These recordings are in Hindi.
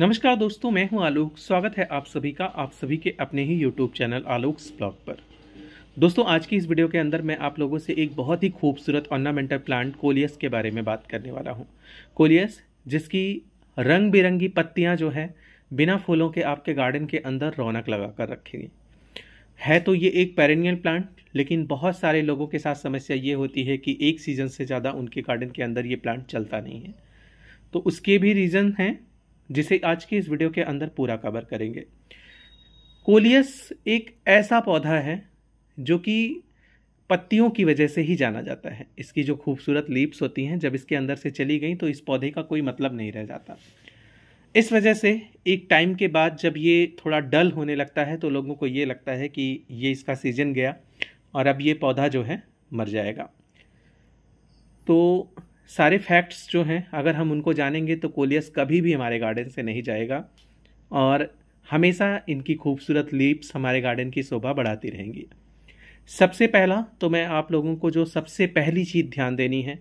नमस्कार दोस्तों, मैं हूं आलोक। स्वागत है आप सभी का आप सभी के अपने ही यूट्यूब चैनल आलोक्स ब्लॉग पर। दोस्तों, आज की इस वीडियो के अंदर मैं आप लोगों से एक बहुत ही खूबसूरत ऑर्नामेंटल प्लांट कोलियस के बारे में बात करने वाला हूं। कोलियस जिसकी रंग बिरंगी पत्तियां जो है बिना फूलों के आपके गार्डन के अंदर रौनक लगा कर रखेगी। है तो ये एक पेरेनियल प्लांट, लेकिन बहुत सारे लोगों के साथ समस्या ये होती है कि एक सीज़न से ज़्यादा उनके गार्डन के अंदर ये प्लांट चलता नहीं है। तो उसके भी रीज़न हैं जिसे आज की इस वीडियो के अंदर पूरा कवर करेंगे। कोलियस एक ऐसा पौधा है जो कि पत्तियों की वजह से ही जाना जाता है। इसकी जो खूबसूरत लीव्स होती हैं, जब इसके अंदर से चली गई तो इस पौधे का कोई मतलब नहीं रह जाता। इस वजह से एक टाइम के बाद जब ये थोड़ा डल होने लगता है तो लोगों को ये लगता है कि ये इसका सीजन गया और अब ये पौधा जो है मर जाएगा। तो सारे फैक्ट्स जो हैं अगर हम उनको जानेंगे तो कोलियस कभी भी हमारे गार्डन से नहीं जाएगा और हमेशा इनकी खूबसूरत लीव्स हमारे गार्डन की शोभा बढ़ाती रहेंगी। सबसे पहला तो मैं आप लोगों को जो सबसे पहली चीज़ ध्यान देनी है,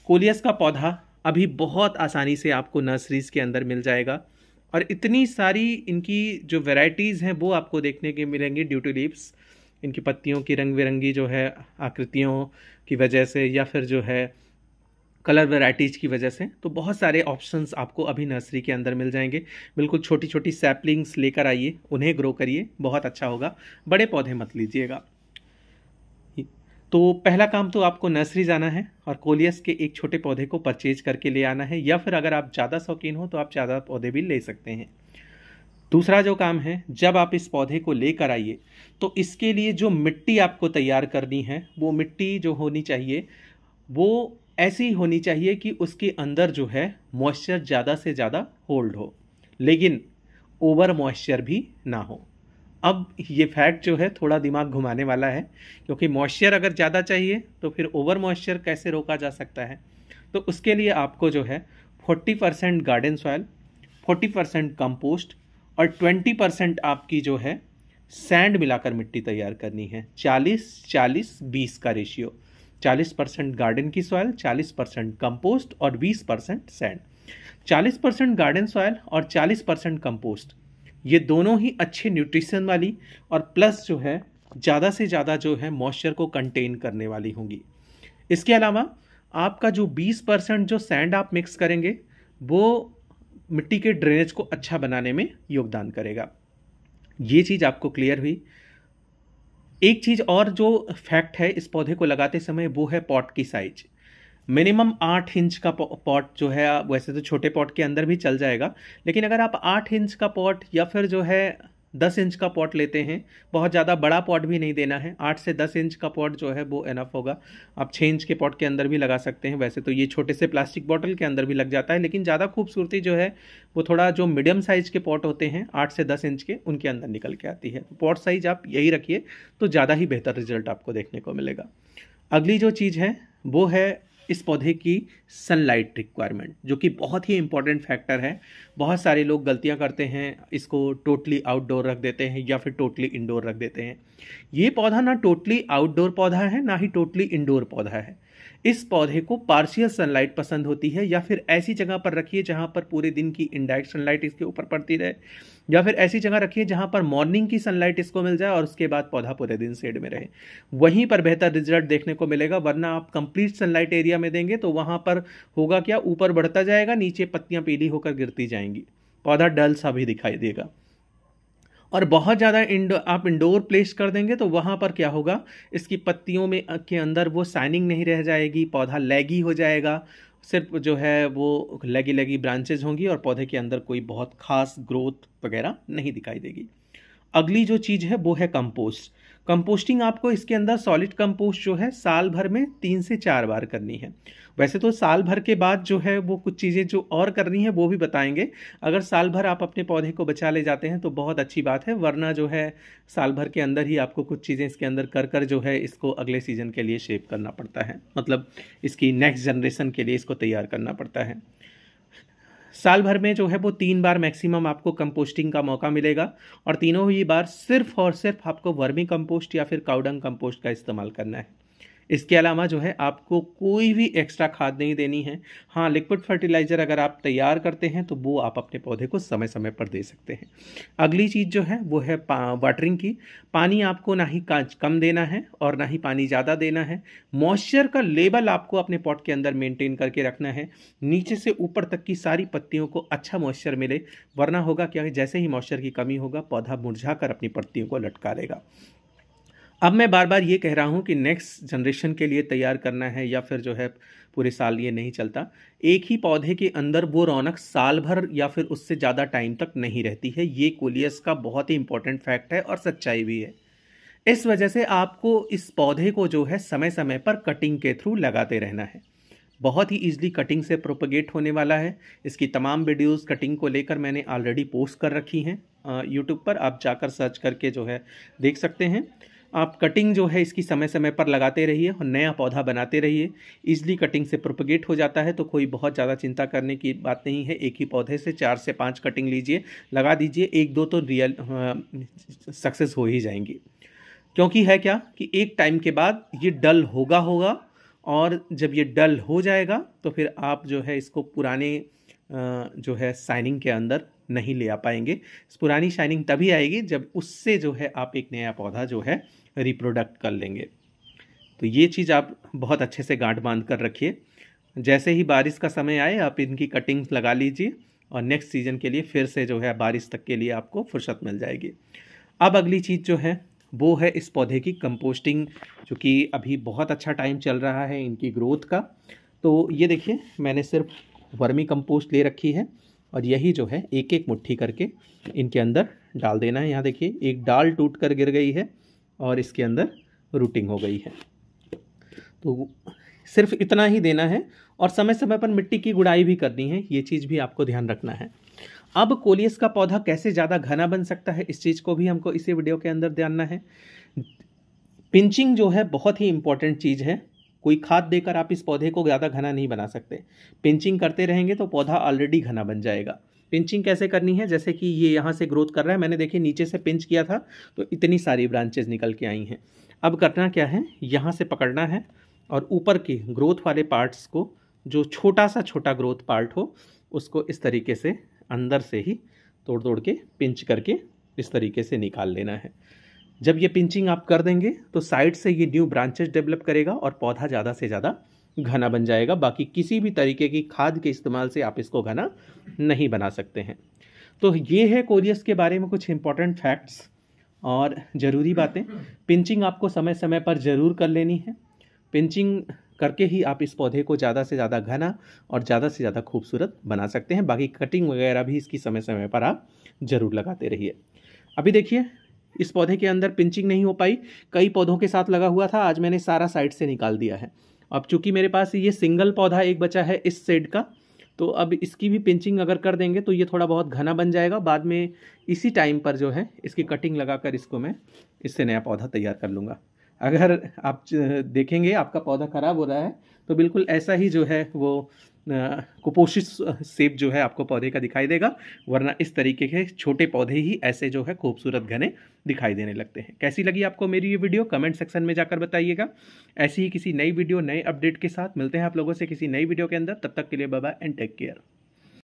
कोलियस का पौधा अभी बहुत आसानी से आपको नर्सरीज़ के अंदर मिल जाएगा और इतनी सारी इनकी जो वैरायटीज़ हैं वो आपको देखने के मिलेंगी ड्यू टू लीव्स। इनकी पत्तियों की रंग बिरंगी जो है आकृतियों की वजह से या फिर जो है कलर वैराइटीज़ की वजह से, तो बहुत सारे ऑप्शंस आपको अभी नर्सरी के अंदर मिल जाएंगे। बिल्कुल छोटी छोटी सैपलिंग्स लेकर आइए, उन्हें ग्रो करिए, बहुत अच्छा होगा। बड़े पौधे मत लीजिएगा। तो पहला काम तो आपको नर्सरी जाना है और कोलियस के एक छोटे पौधे को परचेज करके ले आना है, या फिर अगर आप ज़्यादा शौकीन हो तो आप ज़्यादा पौधे भी ले सकते हैं। दूसरा जो काम है, जब आप इस पौधे को लेकर आइए तो इसके लिए जो मिट्टी आपको तैयार करनी है, वो मिट्टी जो होनी चाहिए वो ऐसी होनी चाहिए कि उसके अंदर जो है मॉइस्चर ज़्यादा से ज़्यादा होल्ड हो, लेकिन ओवर मॉइस्चर भी ना हो। अब ये फैक्ट जो है थोड़ा दिमाग घुमाने वाला है, क्योंकि मॉइस्चर अगर ज़्यादा चाहिए तो फिर ओवर मॉइस्चर कैसे रोका जा सकता है। तो उसके लिए आपको जो है 40% गार्डन सॉइल, 40% कंपोस्ट और 20% आपकी जो है सैंड मिलाकर मिट्टी तैयार करनी है। 40-40-20 का रेशियो, 40% गार्डन की सॉइल, 40% कंपोस्ट और 20% सैंड। 40% गार्डन सॉइल और 40% कंपोस्ट, ये दोनों ही अच्छे न्यूट्रिशन वाली और प्लस जो है ज़्यादा से ज़्यादा जो है मॉइस्चर को कंटेन करने वाली होंगी। इसके अलावा आपका जो 20% जो सैंड आप मिक्स करेंगे वो मिट्टी के ड्रेनेज को अच्छा बनाने में योगदान करेगा। ये चीज़ आपको क्लियर हुई। एक चीज़ और जो फैक्ट है इस पौधे को लगाते समय, वो है पॉट की साइज। मिनिमम 8 इंच का पॉट जो है, वैसे तो छोटे पॉट के अंदर भी चल जाएगा, लेकिन अगर आप 8 इंच का पॉट या फिर जो है 10 इंच का पॉट लेते हैं, बहुत ज़्यादा बड़ा पॉट भी नहीं देना है, 8 से 10 इंच का पॉट जो है वो एनफ होगा। आप 6 इंच के पॉट के अंदर भी लगा सकते हैं। वैसे तो ये छोटे से प्लास्टिक बॉटल के अंदर भी लग जाता है, लेकिन ज़्यादा खूबसूरती जो है वो थोड़ा जो मीडियम साइज़ के पॉट होते हैं 8 से 10 इंच के, उनके अंदर निकल के आती है। पॉट साइज आप यही रखिए तो ज़्यादा ही बेहतर रिजल्ट आपको देखने को मिलेगा। अगली जो चीज़ है वो है इस पौधे की सनलाइट रिक्वायरमेंट, जो कि बहुत ही इंपॉर्टेंट फैक्टर है। बहुत सारे लोग गलतियां करते हैं, इसको टोटली आउटडोर रख देते हैं या फिर टोटली इंडोर रख देते हैं। ये पौधा ना टोटली आउटडोर पौधा है ना ही टोटली इंडोर पौधा है। इस पौधे को पार्शियल सनलाइट पसंद होती है, या फिर ऐसी जगह पर रखिए जहां पर पूरे दिन की इनडायरेक्ट सनलाइट इसके ऊपर पड़ती रहे, या फिर ऐसी जगह रखिए जहां पर मॉर्निंग की सनलाइट इसको मिल जाए और उसके बाद पौधा पूरे दिन शेड में रहे। वहीं पर बेहतर रिजल्ट देखने को मिलेगा। वरना आप कंप्लीट सनलाइट एरिया में देंगे तो वहां पर होगा क्या, ऊपर बढ़ता जाएगा, नीचे पत्तियां पीली होकर गिरती जाएंगी, पौधा डल सा भी दिखाई देगा। और बहुत ज़्यादा आप इंडोर प्लेस कर देंगे तो वहाँ पर क्या होगा, इसकी पत्तियों में के अंदर वो शाइनिंग नहीं रह जाएगी, पौधा लैगी हो जाएगा, सिर्फ जो है वो लगी लगी ब्रांचेज होंगी और पौधे के अंदर कोई बहुत खास ग्रोथ वगैरह नहीं दिखाई देगी। अगली जो चीज़ है वो है कंपोस्ट। कंपोस्टिंग आपको इसके अंदर सॉलिड कंपोस्ट जो है साल भर में 3 से 4 बार करनी है। वैसे तो साल भर के बाद जो है वो कुछ चीज़ें जो और करनी है वो भी बताएंगे। अगर साल भर आप अपने पौधे को बचा ले जाते हैं तो बहुत अच्छी बात है, वरना जो है साल भर के अंदर ही आपको कुछ चीज़ें इसके अंदर कर कर जो है इसको अगले सीजन के लिए शेप करना पड़ता है, मतलब इसकी नेक्स्ट जनरेशन के लिए इसको तैयार करना पड़ता है। साल भर में जो है वो 3 बार मैक्सिमम आपको कंपोस्टिंग का मौका मिलेगा और तीनों ही बार सिर्फ और सिर्फ आपको वर्मी कंपोस्ट या फिर काउडंग कंपोस्ट का इस्तेमाल करना है। इसके अलावा जो है आपको कोई भी एक्स्ट्रा खाद नहीं देनी है। हाँ, लिक्विड फर्टिलाइज़र अगर आप तैयार करते हैं तो वो आप अपने पौधे को समय समय पर दे सकते हैं। अगली चीज़ जो है वो है वाटरिंग की। पानी आपको ना ही कम देना है और ना ही पानी ज़्यादा देना है। मॉइस्चर का लेवल आपको अपने पॉट के अंदर मेंटेन करके रखना है, नीचे से ऊपर तक की सारी पत्तियों को अच्छा मॉइस्चर मिले, वरना होगा क्या, जैसे ही मॉइस्चर की कमी होगा पौधा मुरझा कर अपनी पत्तियों को लटका लेगा। अब मैं बार बार ये कह रहा हूँ कि नेक्स्ट जनरेशन के लिए तैयार करना है या फिर जो है पूरे साल ये नहीं चलता। एक ही पौधे के अंदर वो रौनक साल भर या फिर उससे ज़्यादा टाइम तक नहीं रहती है। ये कोलियस का बहुत ही इंपॉर्टेंट फैक्ट है और सच्चाई भी है। इस वजह से आपको इस पौधे को जो है समय समय पर कटिंग के थ्रू लगाते रहना है। बहुत ही ईजिली कटिंग से प्रोपगेट होने वाला है। इसकी तमाम वीडियोस कटिंग को लेकर मैंने ऑलरेडी पोस्ट कर रखी हैं यूट्यूब पर, आप जाकर सर्च करके जो है देख सकते हैं। आप कटिंग जो है इसकी समय समय पर लगाते रहिए और नया पौधा बनाते रहिए। ईजिली कटिंग से प्रोपगेट हो जाता है तो कोई बहुत ज़्यादा चिंता करने की बात नहीं है। एक ही पौधे से 4 से 5 कटिंग लीजिए, लगा दीजिए, 1-2 तो रियल सक्सेस हो ही जाएंगी। क्योंकि है क्या कि एक टाइम के बाद ये डल होगा और जब ये डल हो जाएगा तो फिर आप जो है इसको पुराने जो है शाइनिंग के अंदर नहीं ले आ पाएंगे। पुरानी शाइनिंग तभी आएगी जब उससे जो है आप एक नया पौधा जो है रिप्रोडक्ट कर लेंगे। तो ये चीज़ आप बहुत अच्छे से गांठ बांध कर रखिए। जैसे ही बारिश का समय आए आप इनकी कटिंग लगा लीजिए और नेक्स्ट सीजन के लिए फिर से जो है बारिश तक के लिए आपको फुर्सत मिल जाएगी। अब अगली चीज़ जो है वो है इस पौधे की कंपोस्टिंग, जो कि अभी बहुत अच्छा टाइम चल रहा है इनकी ग्रोथ का। तो ये देखिए, मैंने सिर्फ वर्मी कंपोस्ट ले रखी है और यही जो है एक एक मुट्ठी करके इनके अंदर डाल देना है। यहाँ देखिए एक डाल टूट कर गिर गई है और इसके अंदर रूटिंग हो गई है। तो सिर्फ इतना ही देना है और समय समय पर मिट्टी की गुड़ाई भी करनी है, ये चीज़ भी आपको ध्यान रखना है। अब कोलियस का पौधा कैसे ज़्यादा घना बन सकता है, इस चीज़ को भी हमको इसी वीडियो के अंदर जानना है। पिंचिंग जो है बहुत ही इंपॉर्टेंट चीज़ है। कोई खाद देकर आप इस पौधे को ज़्यादा घना नहीं बना सकते। पिंचिंग करते रहेंगे तो पौधा ऑलरेडी घना बन जाएगा। पिंचिंग कैसे करनी है, जैसे कि ये यहाँ से ग्रोथ कर रहा है, मैंने देखिए नीचे से पिंच किया था तो इतनी सारी ब्रांचेज निकल के आई हैं। अब करना क्या है, यहाँ से पकड़ना है और ऊपर की ग्रोथ वाले पार्ट्स को, जो छोटा सा छोटा ग्रोथ पार्ट हो, उसको इस तरीके से अंदर से ही तोड़ तोड़ के पिंच करके इस तरीके से निकाल लेना है। जब ये पिंचिंग आप कर देंगे तो साइड से ये न्यू ब्रांचेस डेवलप करेगा और पौधा ज़्यादा से ज़्यादा घना बन जाएगा। बाकी किसी भी तरीके की खाद के इस्तेमाल से आप इसको घना नहीं बना सकते हैं। तो ये है कोलियस के बारे में कुछ इंपॉर्टेंट फैक्ट्स और ज़रूरी बातें। पिंचिंग आपको समय समय पर ज़रूर कर लेनी है। पिंचिंग करके ही आप इस पौधे को ज़्यादा से ज़्यादा घना और ज़्यादा से ज़्यादा खूबसूरत बना सकते हैं। बाकी कटिंग वगैरह भी इसकी समय समय पर आप ज़रूर लगाते रहिए। अभी देखिए इस पौधे के अंदर पिंचिंग नहीं हो पाई, कई पौधों के साथ लगा हुआ था, आज मैंने सारा साइड से निकाल दिया है। अब चूंकि मेरे पास ये सिंगल पौधा एक बचा है इस साइड का, तो अब इसकी भी पिंचिंग अगर कर देंगे तो ये थोड़ा बहुत घना बन जाएगा। बाद में इसी टाइम पर जो है इसकी कटिंग लगाकर इसको मैं इससे नया पौधा तैयार कर लूँगा। अगर आप देखेंगे आपका पौधा ख़राब हो रहा है तो बिल्कुल ऐसा ही जो है वो कुपोषित शेप जो है आपको पौधे का दिखाई देगा, वरना इस तरीके के छोटे पौधे ही ऐसे जो है खूबसूरत घने दिखाई देने लगते हैं। कैसी लगी आपको मेरी ये वीडियो, कमेंट सेक्शन में जाकर बताइएगा। ऐसी ही किसी नई वीडियो नए अपडेट के साथ मिलते हैं आप लोगों से किसी नई वीडियो के अंदर। तब तक के लिए bye bye and take care.